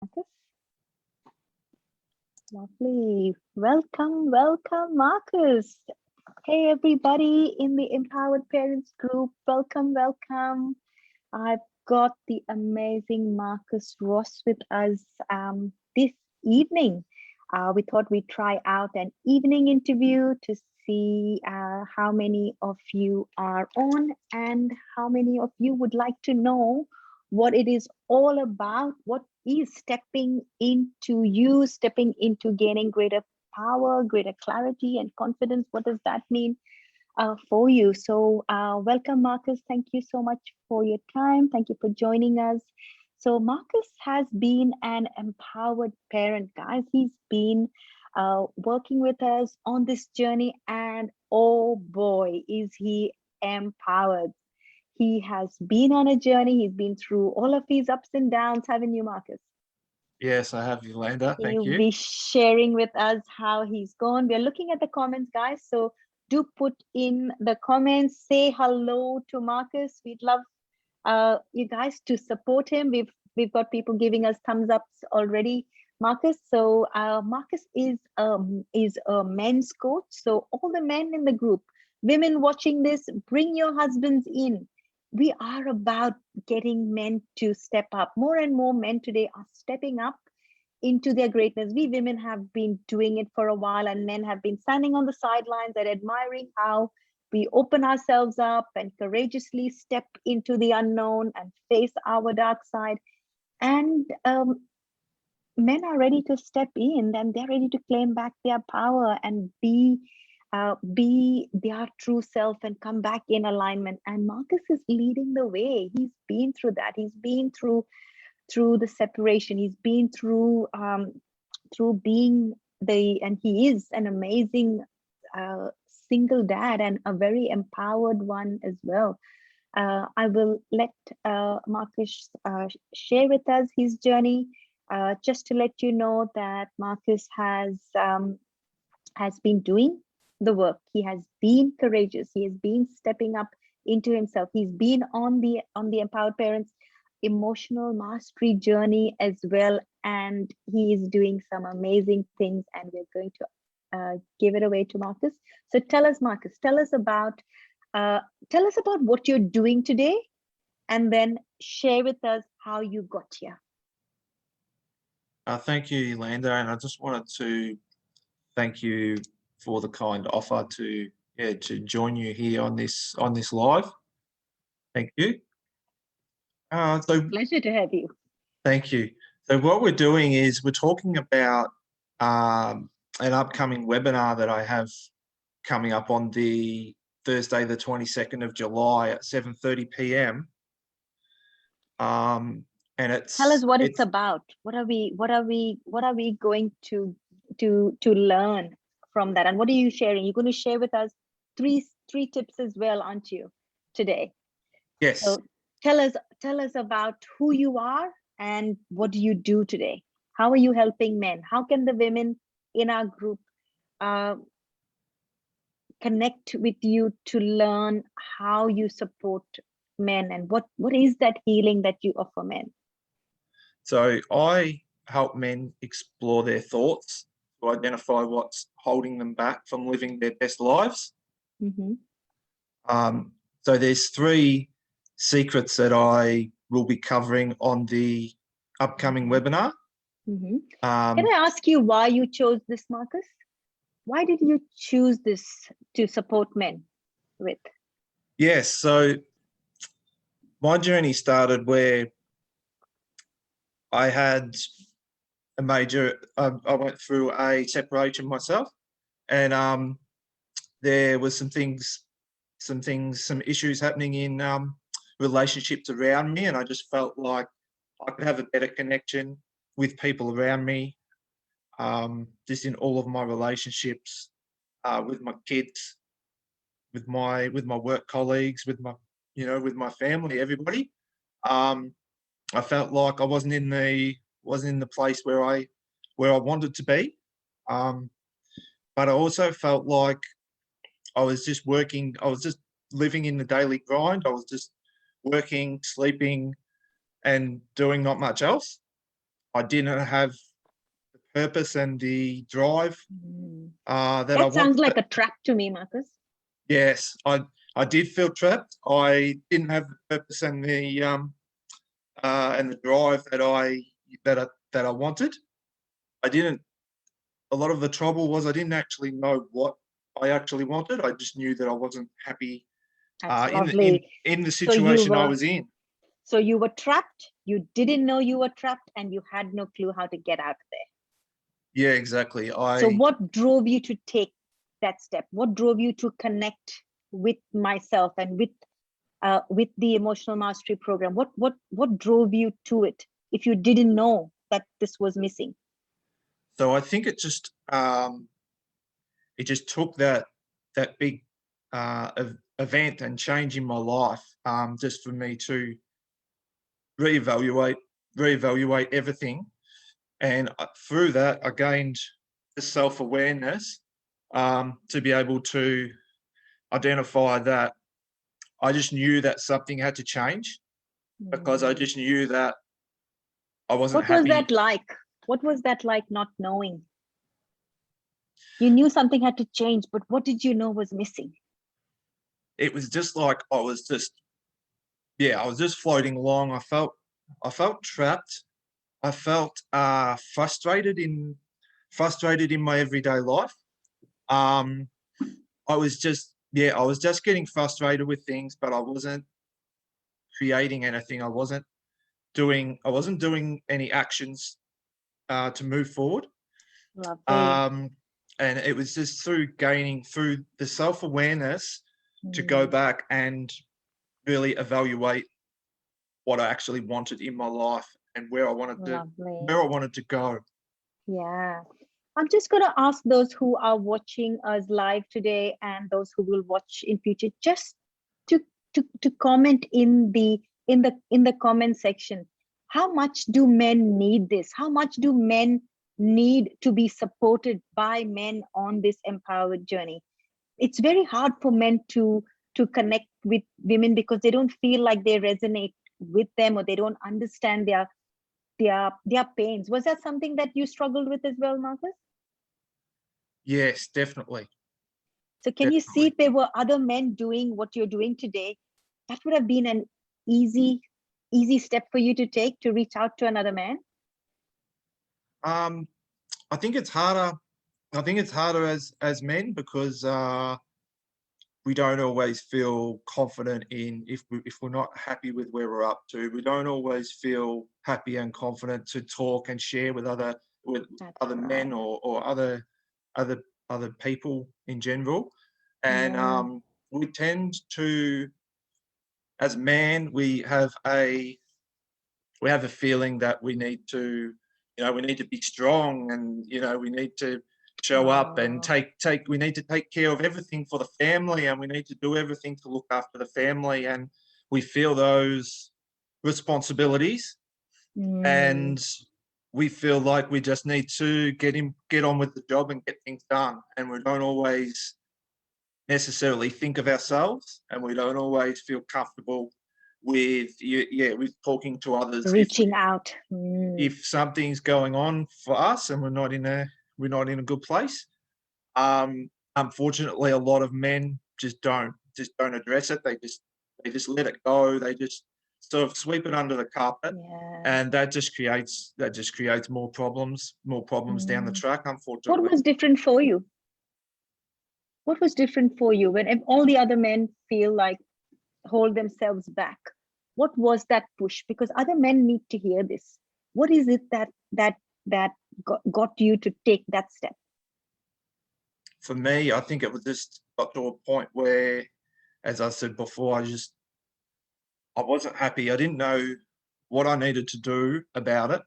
Marcus. Lovely. Welcome, welcome, Marcus. Hey, everybody in the Empowered Parents group. Welcome, welcome. I've got the amazing Marcus Ross with us this evening. We thought we'd try out an evening interview to see how many of you are on and how many of you would like to know what it is all about. What is stepping into gaining greater power, greater clarity and confidence? What does that mean for you? So welcome, Marcus. Thank you so much for your time. Thank you for joining us. So Marcus has been an empowered parent, guys. He's been working with us on this journey, and oh boy, is he empowered. He has been on a journey. He's been through all of these ups and downs, haven't you, Marcus? Yes, I have, Yolanda. Thank you. He'll be sharing with us how he's gone. We're looking at the comments, guys. So do put in the comments, say hello to Marcus. We'd love you guys to support him. We've got people giving us thumbs ups already, Marcus. So Marcus is a men's coach. So all the men in the group, women watching this, bring your husbands in. We are about getting men to step up. More and more men today are stepping up into their greatness. We women have been doing it for a while, and men have been standing on the sidelines and admiring how we open ourselves up and courageously step into the unknown and face our dark side. And men are ready to step in, and they're ready to claim back their power and be their true self and come back in alignment. And Marcus is leading the way. He's been through that. He's been through the separation. He's been through being and he is an amazing single dad and a very empowered one as well. I will let Marcus share with us his journey. Just to let you know that Marcus has been doing the work. He has been courageous. He has been stepping up into himself. He's been on the Empowered Parents emotional mastery journey as well, and he is doing some amazing things, and we're going to give it away to Marcus. So tell us, Marcus, tell us about what you're doing today, and then share with us how you got here. Thank you, Yolanda, and I just wanted to thank you for the kind offer to join you here on this live. Thank you. Pleasure to have you. Thank you. So what we're doing is we're talking about an upcoming webinar that I have coming up on the Thursday, the 22nd of July at 7:30 p.m. And tell us what it's about. What are we going to learn from that, and what are you sharing? You're going to share with us three tips as well, aren't you, today? Yes. So tell us about who you are and what do you do today. How are you helping men? How can the women in our group connect with you to learn how you support men, and what is that healing that you offer men? So I help men explore their thoughts to identify what's holding them back from living their best lives. Mm-hmm. So there's 3 secrets that I will be covering on the upcoming webinar. Mm-hmm. Can I ask you why you chose this, Marcus? Why did you choose this to support men with? Yes, so my journey started where I had a major, I went through a separation myself, and there was some issues happening in relationships around me, and I just felt like I could have a better connection with people around me, just in all of my relationships, with my kids, with my work colleagues, with my family, everybody. I felt like I wasn't in the place where I wanted to be, but I also felt like I was just working. I was just living in the daily grind. I was just working, sleeping, and doing not much else. I didn't have the purpose and the drive Mm. that I That sounds wanted. like a trap to me, Marcus. Yes, I did feel trapped. I didn't have the purpose and the drive that I wanted. I didn't. A lot of the trouble was I didn't actually know what I actually wanted. I just knew that I wasn't happy That's in lovely. the So you situation I were was in. so you were trapped. You didn't know you were trapped, and you had no clue how to get out of there. Yeah, exactly. So what drove you to take that step? What drove you to connect with myself and with the emotional mastery program? What drove you to it if you didn't know that this was missing? So I think it just took that big event and change in my life just for me to reevaluate everything. And through that, I gained the self-awareness to be able to identify that I just knew that something had to change because I just knew that I wasn't What was happy. that like? What was that like, not knowing? You knew something had to change, but what did you know was missing? It was just like I was just floating along. I felt trapped. I felt frustrated in my everyday life. I was just getting frustrated with things, but I wasn't creating anything. I wasn't doing any actions to move forward. Lovely. And it was just through the self-awareness to go back and really evaluate what I actually wanted in my life and where I wanted to go. Yeah. I'm just going to ask those who are watching us live today and those who will watch in future just to comment in the comment section. How much do men need this? How much do men need to be supported by men on this empowered journey? It's very hard for men to connect with women because they don't feel like they resonate with them, or they don't understand their pains. Was that something that you struggled with as well, Marcus? Yes, definitely. So can you see if there were other men doing what you're doing today? That would have been an easy step for you to take, to reach out to another man. I think it's harder. I think it's harder as men because we don't always feel confident in if we're not happy with where we're up to. We don't always feel happy and confident to talk and share with other men or other people in general. And we tend to, as men, we have a feeling that we need to be strong, and we need to show up and we need to take care of everything for the family, and we need to do everything to look after the family, and we feel those responsibilities, and we feel like we just need to get on with the job and get things done, and we don't always necessarily think of ourselves, and we don't always feel comfortable with talking to others, reaching out. if something's going on for us and we're not in a good place. Unfortunately, a lot of men just don't address it. They just let it go. They just sort of sweep it under the carpet, and that just creates more problems down the track, unfortunately. What was different for you? What was different for you when all the other men hold themselves back? What was that push? Because other men need to hear this. What is it that got you to take that step? For me, I think it was just got to a point where, as I said before, I wasn't happy. I didn't know what I needed to do about it.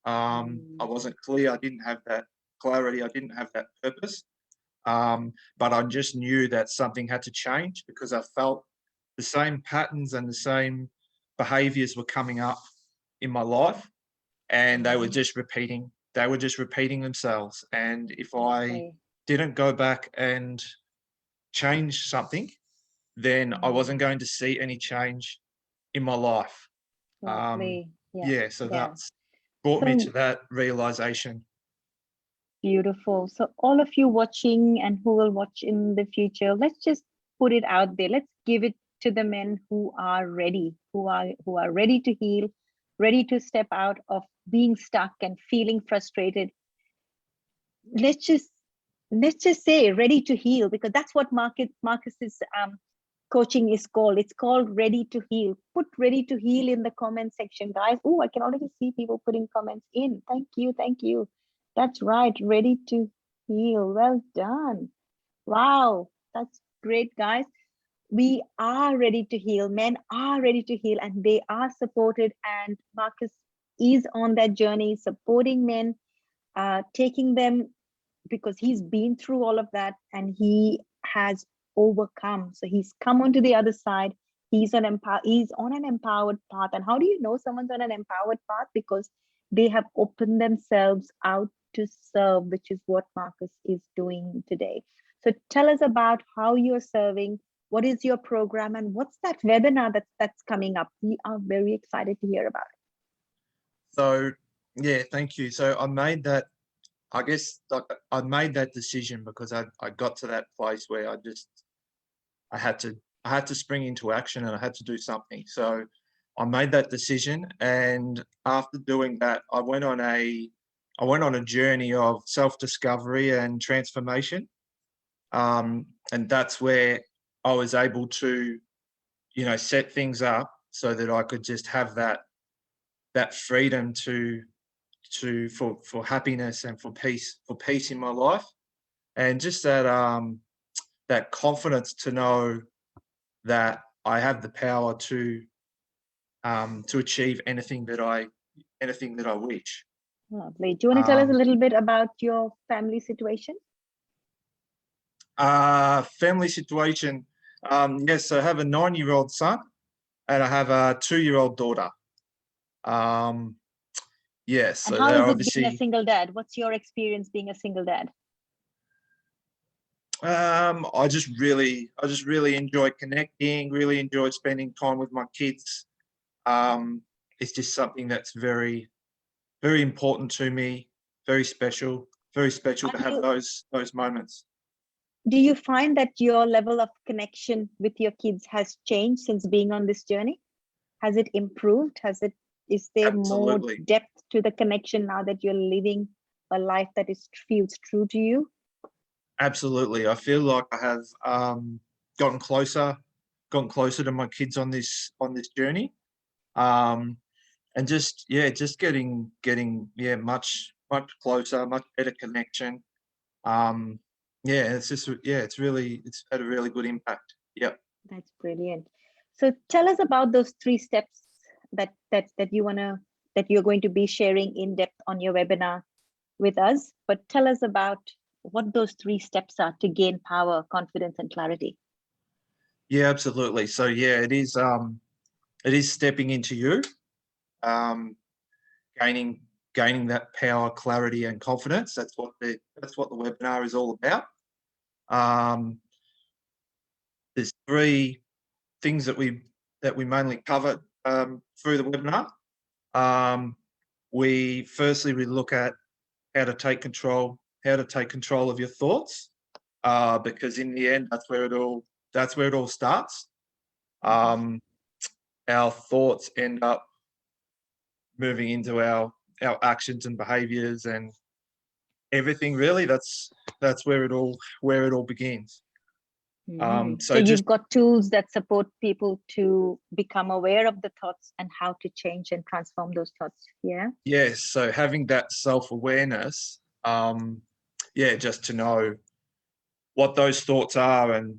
I wasn't clear. I didn't have that clarity. I didn't have that purpose. But I just knew that something had to change because I felt the same patterns and the same behaviors were coming up in my life, and they were just repeating. They were just repeating themselves. And if I didn't go back and change something, then I wasn't going to see any change in my life. Lovely. So that's brought me So to that realization. beautiful. So all of you watching and who will watch in the future, let's just put it out there. Let's give it to the men who are ready, who are ready to heal, ready to step out of being stuck and feeling frustrated. Let's just say ready to heal, because that's what Marcus's coaching is called. It's called Ready to Heal. Put Ready to Heal in the comment section, guys. Oh, I can already see people putting comments in. Thank you, thank you. That's right, Ready to Heal. Well done. Wow, that's great, guys. We are ready to heal. Men are ready to heal, and they are supported. And Marcus is on that journey, supporting men, taking them, because he's been through all of that and he has overcome. So he's come onto the other side. He's on an empowered path. And how do you know someone's on an empowered path? Because they have opened themselves out to serve, which is what Marcus is doing today. So tell us about how you're serving. What is your program, and what's that webinar that's coming up? We are very excited to hear about it. So yeah, thank you. So I made that, I guess, like, I made that decision because I got to that place where I had to spring into action and I had to do something. So I made that decision, and after doing that, I went on a journey of self-discovery and transformation. And that's where I was able to, set things up so that I could just have that freedom for happiness and for peace in my life, and just that confidence to know that I have the power to achieve anything that I wish. Lovely. Do you want to tell us a little bit about your family situation? Family situation. Yes, I have a 9-year-old son and I have a 2-year-old daughter. Yes, And so how they're is it obviously. being a single dad? What's your experience being a single dad? I just really enjoy connecting. Really enjoy spending time with my kids. It's just something that's very, very important to me. Very special. Very special to have those moments. Do you find that your level of connection with your kids has changed since being on this journey? Has it improved? Is there Absolutely. more depth to the connection now that you're living a life that feels true to you? Absolutely. I feel like I have gotten closer to my kids on this journey. And just getting much closer, much better connection. It's had a really good impact. Yep. That's brilliant. So tell us about those 3 steps that you're going to be sharing in depth on your webinar with us. But tell us about what those 3 steps are to gain power, confidence, and clarity. Yeah, absolutely. So yeah, it is stepping into you, gaining that power, clarity, and confidence. That's what the webinar is all about. There's 3 things that we mainly cover through the webinar. We look at how to take control of your thoughts, because in the end, that's where it all starts. Our thoughts end up moving into our actions and behaviors and everything. Really, that's where it all begins. So you've got tools that support people to become aware of the thoughts and how to change and transform those thoughts. Yeah. Yes. So having that self-awareness, just to know what those thoughts are and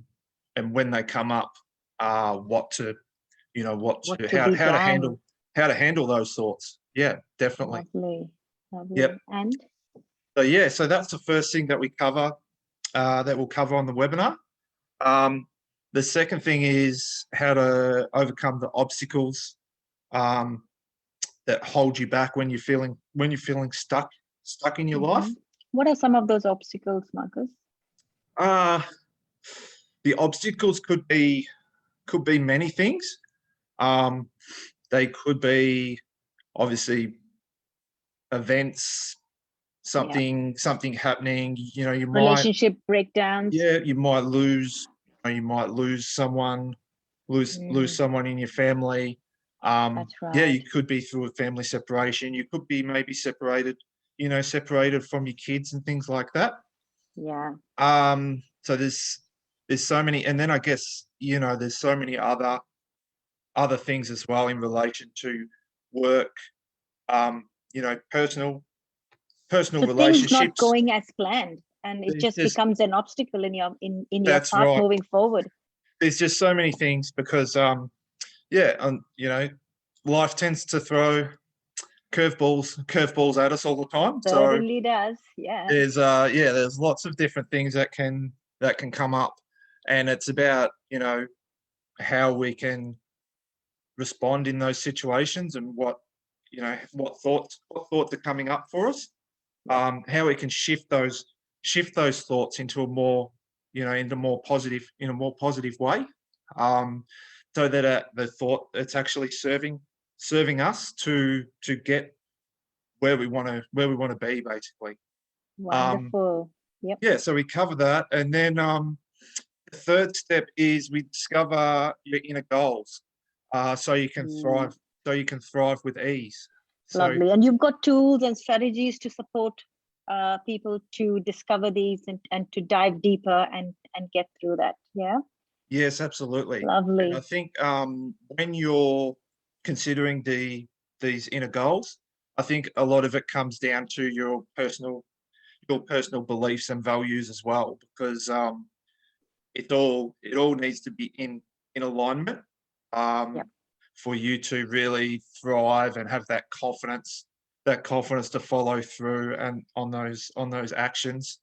when they come up, how to handle those thoughts. Yeah, definitely. Lovely. Yep. And so that's the first thing that we cover, that we'll cover on the webinar. The second thing is how to overcome the obstacles that hold you back when you're feeling stuck in your life. What are some of those obstacles, Marcus? The obstacles could be many things. They could be obviously events, something happening. You know, you might Relationship breakdowns. you might lose. You might lose someone, lose someone in your family. That's Yeah, right. you could be through a family separation. You could be maybe separated. You know, separated from your kids and things like that. Yeah. So there's so many, and then I guess, you know, there's so many other things as well in relation to work, you know, personal So things not relationships. going as planned, and it just There's becomes an obstacle in your That's path right. moving forward. There's just so many things because yeah, you know, life tends to throw curveballs at us all the time. So Certainly does. Yeah. there's lots of different things that can come up, and it's about, you know, how we can respond in those situations and what, you know, what thoughts are coming up for us, how we can shift those thoughts into a more, you know, in a more positive way, so that the thought, it's actually serving us to get where we want to be, basically. Wonderful. Yep. Yeah, so we cover that, and then the third step is we discover your inner goals, so you can thrive. So you can thrive with ease. So Lovely. And you've got tools and strategies to support people to discover these and to dive deeper and get through that. Yeah. yes, absolutely. Lovely. And I think when you're considering these inner goals, I think a lot of it comes down to your personal beliefs and values as well, because it all needs to be in alignment, for you to really thrive and have that confidence to follow through and on those actions,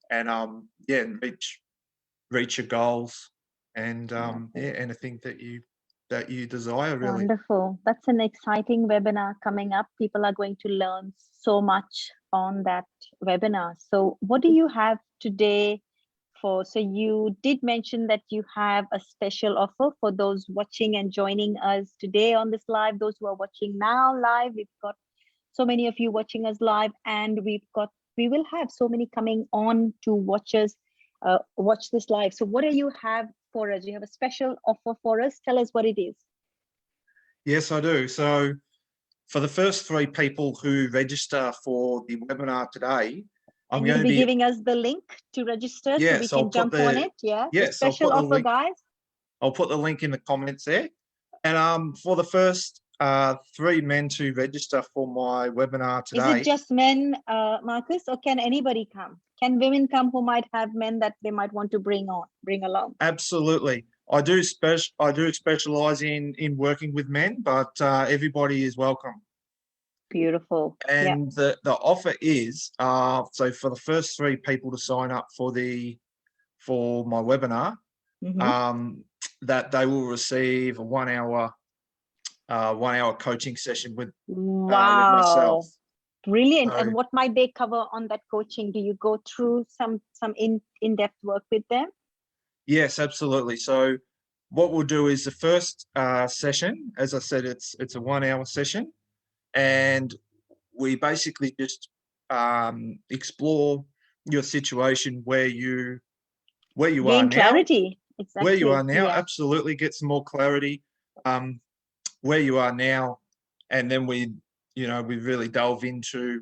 and and reach your goals, and anything that you desire, really. Wonderful. That's an exciting webinar coming up. People are going to learn so much on that webinar. So what do you have today so you did mention that you have a special offer for those watching and joining us today on this live, those who are watching now live. We've got so many of you watching us live, and we will have so many coming on to watch this live. So what do you have for us? You have a special offer for us. Tell us what it is. Yes, I do. So for the first 3 people who register for the webinar today, I'm going to be giving us the link to register, so we can jump on it. Yeah. Yes, special offer, guys. I'll put the link in the comments there. And for the first 3 men to register for my webinar today. Is it just men, Marcus, or can anybody come? Can women come who might have men that they might want to bring along? Absolutely. I do specialize in working with men, but everybody is welcome. Beautiful. And the offer is so for the first 3 people to sign up for my webinar, that they will receive a 1 hour coaching session with myself. Brilliant. And what might they cover on that coaching? Do you go through some in-depth work with them? Yes, absolutely. So what we'll do is the first session, as I said, it's a 1 hour session, and we basically just explore your situation where you gain are clarity. now. Exactly. Where you are now, absolutely, get some more clarity. Where you are now, and then we really delve into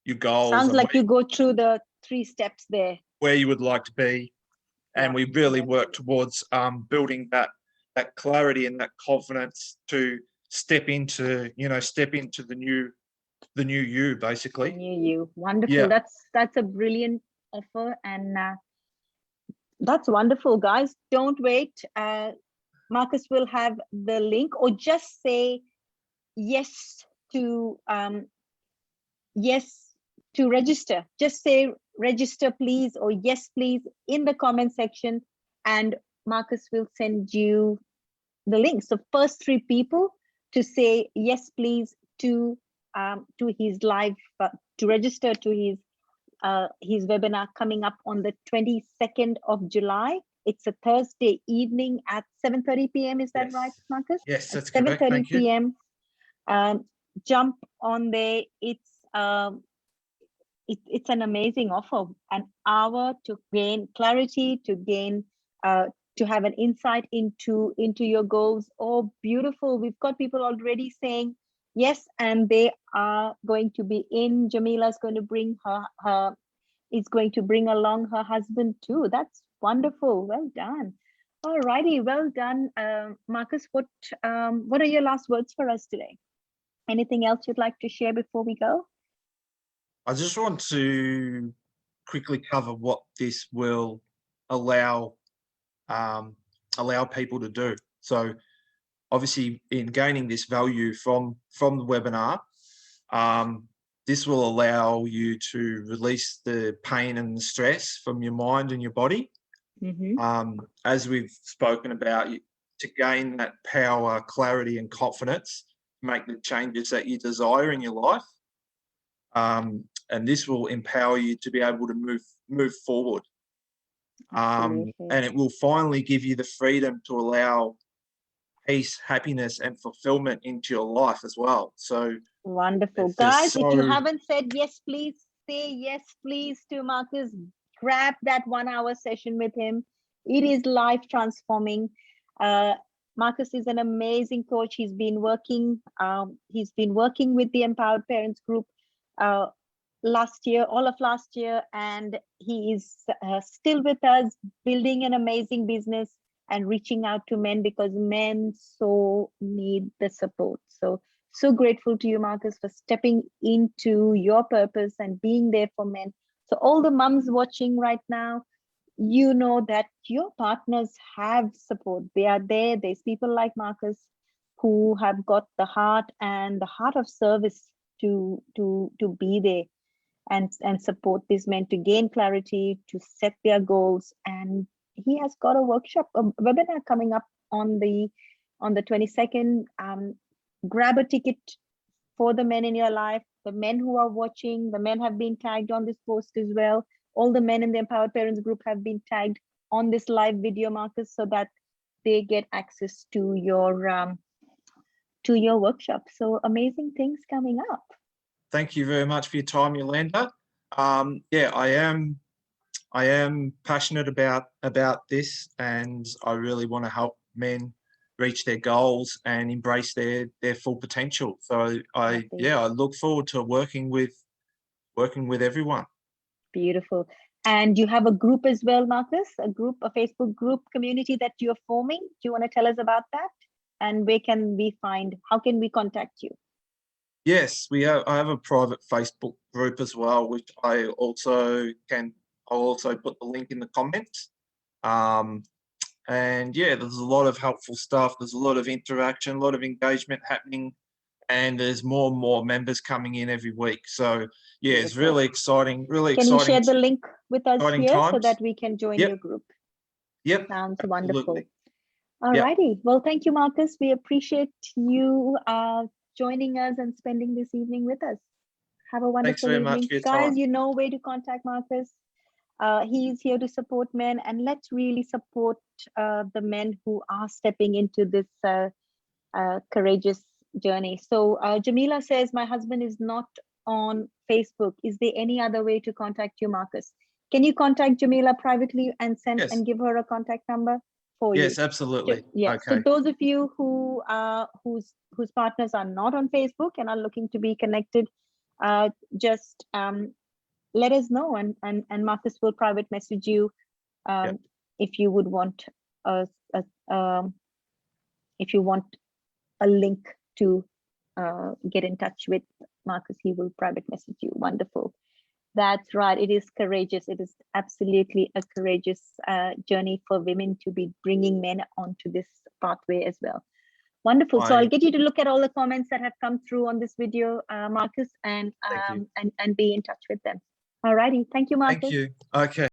your goals. Sounds like you go through the 3 steps there. Where you would like to be, and we really work towards building that clarity and that confidence to step into the new you, basically. New you. Wonderful. That's a brilliant offer, and that's wonderful, guys. Don't wait. Marcus will have the link, or just say yes to register. Just say register, please, or yes, please, in the comment section, and Marcus will send you the link. So first 3 people to say yes, please, to his live, to register to his webinar coming up on the 22nd of July. It's a Thursday evening at 7:30 p.m. Is that right, Marcus? Yes, that's correct. 7:30 p.m. Jump on there. It's it's an amazing offer. An hour to gain clarity, to gain to have an insight into your goals. Oh, beautiful. We've got people already saying yes, and they are going to be in. Jamila's going to bring her is going to bring along her husband too. That's wonderful. Well done. All righty, well done. Marcus, what are your last words for us today? Anything else you'd like to share before we go? I just want to quickly cover what this will allow people to do. So obviously in gaining this value from the webinar, this will allow you to release the pain and the stress from your mind and your body. As we've spoken about, to gain that power, clarity and confidence, make the changes that you desire in your life. And this will empower you to be able to move forward. And it will finally give you the freedom to allow peace, happiness and fulfillment into your life as well. So wonderful. Guys, if you haven't said yes, please say yes, please, to Marcus. Grab that 1 hour session with him. It is life transforming. Marcus is an amazing coach. He's been working with the Empowered Parents Group all of last year, and he is still with us, building an amazing business and reaching out to men, because men so need the support. So grateful to you, Marcus, for stepping into your purpose and being there for men. So all the mums watching right now, you know that your partners have support. They are there. There's people like Marcus who have got the heart and the heart of service to be there and support these men to gain clarity, to set their goals. And he has got a webinar coming up on the 22nd. Grab a ticket for the men in your life, the men who are watching. The men have been tagged on this post as well. All the men in the Empowered Parents Group have been tagged on this live video, Marcus, so that they get access to your workshop. So amazing things coming up. Thank you very much for your time, Yolanda. Yeah, I am passionate about this, and I really want to help men reach their goals and embrace their full potential. So I look forward to working with everyone. Beautiful. And you have a group as well, Marcus, a Facebook group community that you're forming. Do you want to tell us about that? And how can we contact you? Yes, I have a private Facebook group as well, which I'll also put the link in the comments. And yeah, there's a lot of helpful stuff. There's a lot of interaction, a lot of engagement happening, and there's more and more members coming in every week. So yeah, it's really exciting. Can you share the link with us here times, so that we can join your group? Yep. Sounds wonderful. All righty. Well, thank you, Marcus. We appreciate you joining us and spending this evening with us. Have a wonderful evening. Much for your guys. time. You know where to contact Marcus. He's here to support men, and let's really support the men who are stepping into this courageous journey. So Jamila says, my husband is not on Facebook. Is there any other way to contact you, Marcus? Can you contact Jamila privately and send and give her a contact number for you? Yes, absolutely. Yeah. Okay. So those of you who whose partners are not on Facebook and are looking to be connected, just let us know, and Marcus will private message you if you would want if you want a link to get in touch with Marcus. He will private message you. Wonderful. That's right. It is courageous. It is absolutely a courageous journey for women to be bringing men onto this pathway as well. Wonderful. So I'll get you to look at all the comments that have come through on this video, Marcus, and be in touch with them. All righty. Thank you, Marcus. Thank you. Okay.